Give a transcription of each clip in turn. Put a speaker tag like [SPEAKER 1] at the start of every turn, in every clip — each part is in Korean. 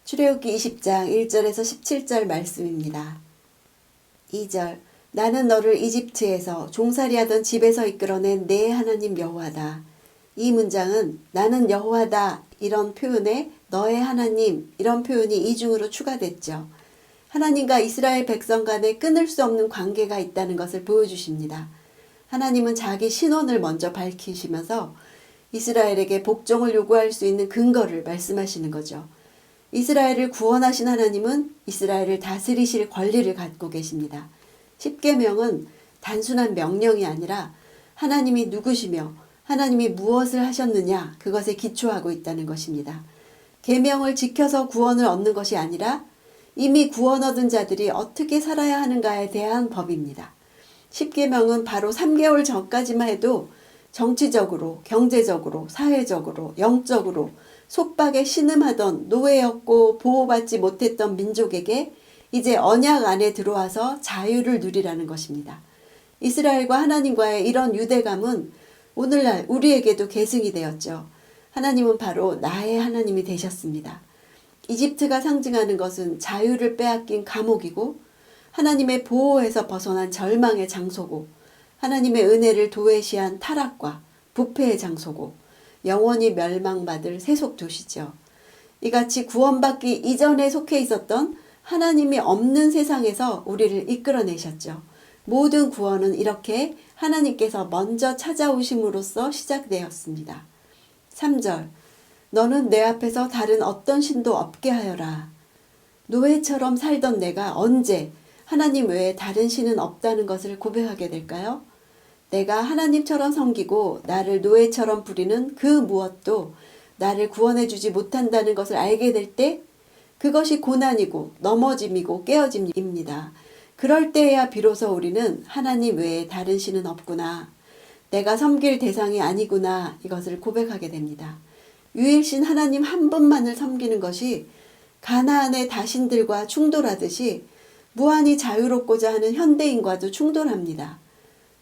[SPEAKER 1] 출애굽기 20장 1절에서 17절 말씀입니다. 2절 나는 너를 이집트에서 종살이하던 집에서 이끌어낸 내 하나님 여호와다. 이 문장은 나는 여호와다 이런 표현에 너의 하나님 이런 표현이 이중으로 추가됐죠. 하나님과 이스라엘 백성 간에 끊을 수 없는 관계가 있다는 것을 보여주십니다. 하나님은 자기 신원을 먼저 밝히시면서 이스라엘에게 복종을 요구할 수 있는 근거를 말씀하시는 거죠. 이스라엘을 구원하신 하나님은 이스라엘을 다스리실 권리를 갖고 계십니다. 십계명은 단순한 명령이 아니라 하나님이 누구시며 하나님이 무엇을 하셨느냐 그것에 기초하고 있다는 것입니다. 계명을 지켜서 구원을 얻는 것이 아니라 이미 구원 얻은 자들이 어떻게 살아야 하는가에 대한 법입니다. 십계명은 바로 3개월 전까지만 해도 정치적으로, 경제적으로, 사회적으로, 영적으로 속박에 신음하던 노예였고 보호받지 못했던 민족에게 이제 언약 안에 들어와서 자유를 누리라는 것입니다. 이스라엘과 하나님과의 이런 유대감은 오늘날 우리에게도 계승이 되었죠. 하나님은 바로 나의 하나님이 되셨습니다. 이집트가 상징하는 것은 자유를 빼앗긴 감옥이고 하나님의 보호에서 벗어난 절망의 장소고 하나님의 은혜를 도외시한 타락과 부패의 장소고 영원히 멸망받을 세속 도시죠. 이같이 구원받기 이전에 속해 있었던 하나님이 없는 세상에서 우리를 이끌어내셨죠. 모든 구원은 이렇게 하나님께서 먼저 찾아오심으로써 시작되었습니다. 3절 너는 내 앞에서 다른 어떤 신도 없게 하여라. 노예처럼 살던 내가 언제 하나님 외에 다른 신은 없다는 것을 고백하게 될까요? 내가 하나님처럼 섬기고 나를 노예처럼 부리는 그 무엇도 나를 구원해 주지 못한다는 것을 알게 될 때 그것이 고난이고 넘어짐이고 깨어짐입니다. 그럴 때야 비로소 우리는 하나님 외에 다른 신은 없구나. 내가 섬길 대상이 아니구나. 이것을 고백하게 됩니다. 유일신 하나님 한 분만을 섬기는 것이 가나안의 다신들과 충돌하듯이 무한히 자유롭고자 하는 현대인과도 충돌합니다.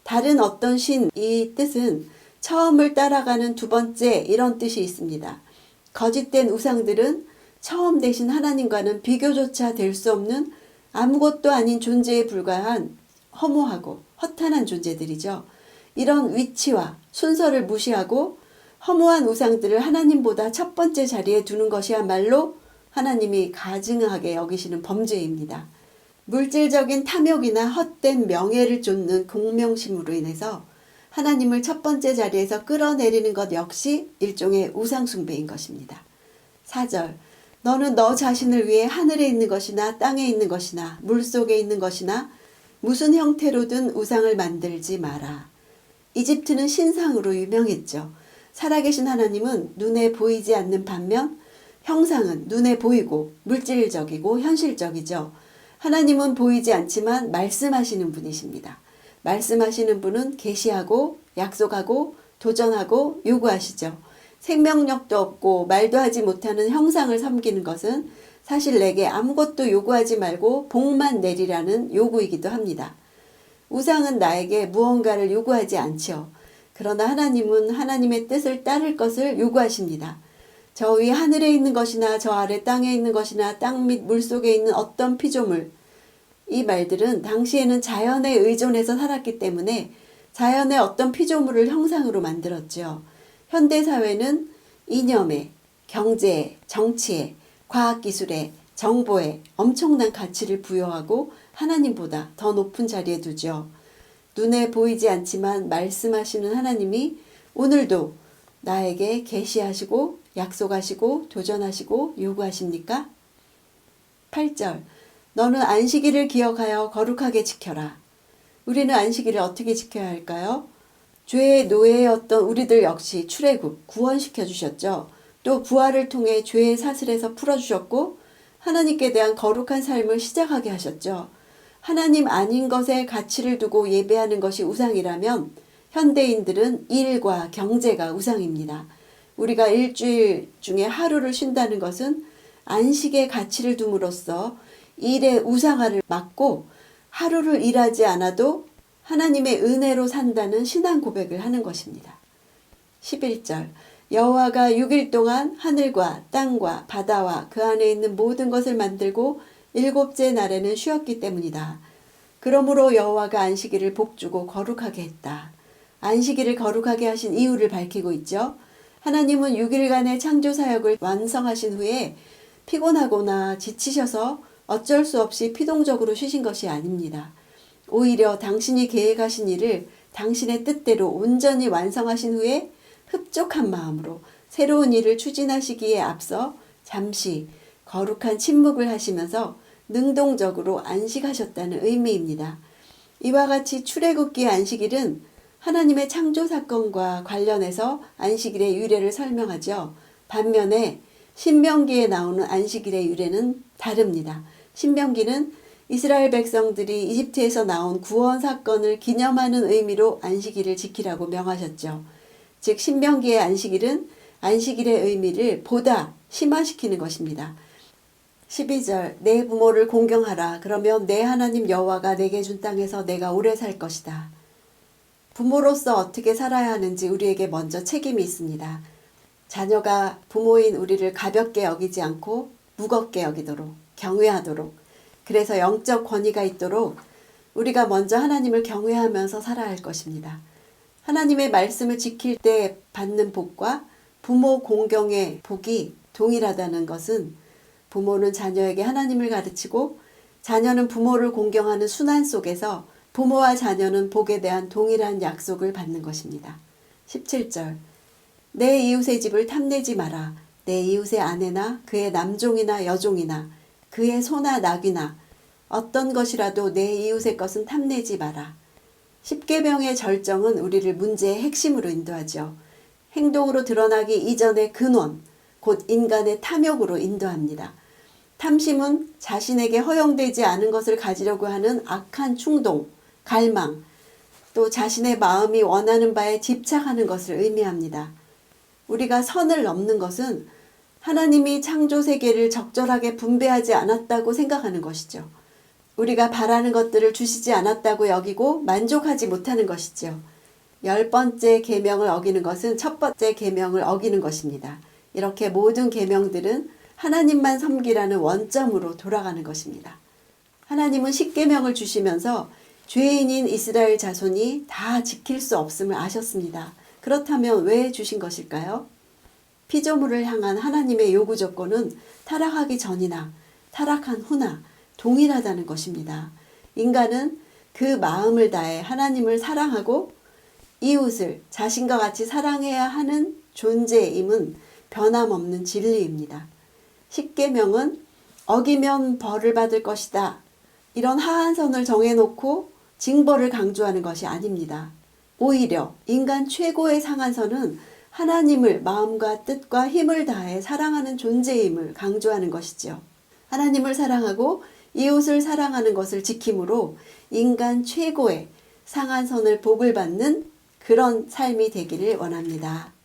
[SPEAKER 1] 다른 어떤 신, 이 뜻은 처음을 따라가는 두 번째 이런 뜻이 있습니다. 거짓된 우상들은 처음 되신 하나님과는 비교조차 될 수 없는 아무것도 아닌 존재에 불과한 허무하고 허탄한 존재들이죠. 이런 위치와 순서를 무시하고 허무한 우상들을 하나님보다 첫 번째 자리에 두는 것이야말로 하나님이 가증하게 여기시는 범죄입니다. 물질적인 탐욕이나 헛된 명예를 쫓는 공명심으로 인해서 하나님을 첫 번째 자리에서 끌어내리는 것 역시 일종의 우상숭배인 것입니다. 4절 너는 너 자신을 위해 하늘에 있는 것이나 땅에 있는 것이나 물속에 있는 것이나 무슨 형태로든 우상을 만들지 마라. 이집트는 신상으로 유명했죠. 살아계신 하나님은 눈에 보이지 않는 반면 형상은 눈에 보이고 물질적이고 현실적이죠. 하나님은 보이지 않지만 말씀하시는 분이십니다. 말씀하시는 분은 계시하고 약속하고 도전하고 요구하시죠. 생명력도 없고 말도 하지 못하는 형상을 섬기는 것은 사실 내게 아무것도 요구하지 말고 복만 내리라는 요구이기도 합니다. 우상은 나에게 무언가를 요구하지 않죠. 그러나 하나님은 하나님의 뜻을 따를 것을 요구하십니다. 저 위 하늘에 있는 것이나 저 아래 땅에 있는 것이나 땅 밑 물속에 있는 어떤 피조물, 이 말들은 당시에는 자연에 의존해서 살았기 때문에 자연의 어떤 피조물을 형상으로 만들었죠. 현대사회는 이념에, 경제에, 정치에, 과학기술에, 정보에 엄청난 가치를 부여하고 하나님보다 더 높은 자리에 두죠. 눈에 보이지 않지만 말씀하시는 하나님이 오늘도 나에게 계시하시고 약속하시고 도전하시고 요구하십니까? 8절 너는 안식일을 기억하여 거룩하게 지켜라. 우리는 안식일을 어떻게 지켜야 할까요? 죄의 노예였던 우리들 역시 출애굽, 구원시켜 주셨죠. 또 부활을 통해 죄의 사슬에서 풀어주셨고 하나님께 대한 거룩한 삶을 시작하게 하셨죠. 하나님 아닌 것에 가치를 두고 예배하는 것이 우상이라면 현대인들은 일과 경제가 우상입니다. 우리가 일주일 중에 하루를 쉰다는 것은 안식의 가치를 둠으로써 일의 우상화를 막고 하루를 일하지 않아도 하나님의 은혜로 산다는 신앙 고백을 하는 것입니다. 11절 여호와가 6일 동안 하늘과 땅과 바다와 그 안에 있는 모든 것을 만들고 일곱째 날에는 쉬었기 때문이다. 그러므로 여호와가 안식일을 복주고 거룩하게 했다. 안식일을 거룩하게 하신 이유를 밝히고 있죠. 하나님은 6일간의 창조 사역을 완성하신 후에 피곤하거나 지치셔서 어쩔 수 없이 피동적으로 쉬신 것이 아닙니다. 오히려 당신이 계획하신 일을 당신의 뜻대로 온전히 완성하신 후에 흡족한 마음으로 새로운 일을 추진하시기에 앞서 잠시 거룩한 침묵을 하시면서 능동적으로 안식하셨다는 의미입니다. 이와 같이 출애굽기의 안식일은 하나님의 창조 사건과 관련해서 안식일의 유래를 설명하죠. 반면에 신명기에 나오는 안식일의 유래는 다릅니다. 신명기는 이스라엘 백성들이 이집트에서 나온 구원 사건을 기념하는 의미로 안식일을 지키라고 명하셨죠. 즉 신명기의 안식일은 안식일의 의미를 보다 심화시키는 것입니다. 12절 내 부모를 공경하라. 그러면 내 하나님 여호와가 내게 준 땅에서 내가 오래 살 것이다. 부모로서 어떻게 살아야 하는지 우리에게 먼저 책임이 있습니다. 자녀가 부모인 우리를 가볍게 여기지 않고 무겁게 여기도록 경외하도록 그래서 영적 권위가 있도록 우리가 먼저 하나님을 경외하면서 살아야 할 것입니다. 하나님의 말씀을 지킬 때 받는 복과 부모 공경의 복이 동일하다는 것은 부모는 자녀에게 하나님을 가르치고 자녀는 부모를 공경하는 순환 속에서 부모와 자녀는 복에 대한 동일한 약속을 받는 것입니다. 17절 내 이웃의 집을 탐내지 마라. 내 이웃의 아내나 그의 남종이나 여종이나 그의 소나 낙이나 어떤 것이라도 내 이웃의 것은 탐내지 마라. 십계명의 절정은 우리를 문제의 핵심으로 인도하죠. 행동으로 드러나기 이전의 근원, 곧 인간의 탐욕으로 인도합니다. 탐심은 자신에게 허용되지 않은 것을 가지려고 하는 악한 충동, 갈망, 또 자신의 마음이 원하는 바에 집착하는 것을 의미합니다. 우리가 선을 넘는 것은 하나님이 창조 세계를 적절하게 분배하지 않았다고 생각하는 것이죠. 우리가 바라는 것들을 주시지 않았다고 여기고 만족하지 못하는 것이죠. 10번째 계명을 어기는 것은 첫 번째 계명을 어기는 것입니다. 이렇게 모든 계명들은 하나님만 섬기라는 원점으로 돌아가는 것입니다. 하나님은 십계명을 주시면서 죄인인 이스라엘 자손이 다 지킬 수 없음을 아셨습니다. 그렇다면 왜 주신 것일까요? 피조물을 향한 하나님의 요구 조건은 타락하기 전이나 타락한 후나 동일하다는 것입니다. 인간은 그 마음을 다해 하나님을 사랑하고 이웃을 자신과 같이 사랑해야 하는 존재임은 변함없는 진리입니다. 십계명은 어기면 벌을 받을 것이다. 이런 하한선을 정해놓고 징벌을 강조하는 것이 아닙니다. 오히려 인간 최고의 상한선은 하나님을 마음과 뜻과 힘을 다해 사랑하는 존재임을 강조하는 것이죠. 하나님을 사랑하고 이웃을 사랑하는 것을 지킴으로 인간 최고의 상한선을 복을 받는 그런 삶이 되기를 원합니다.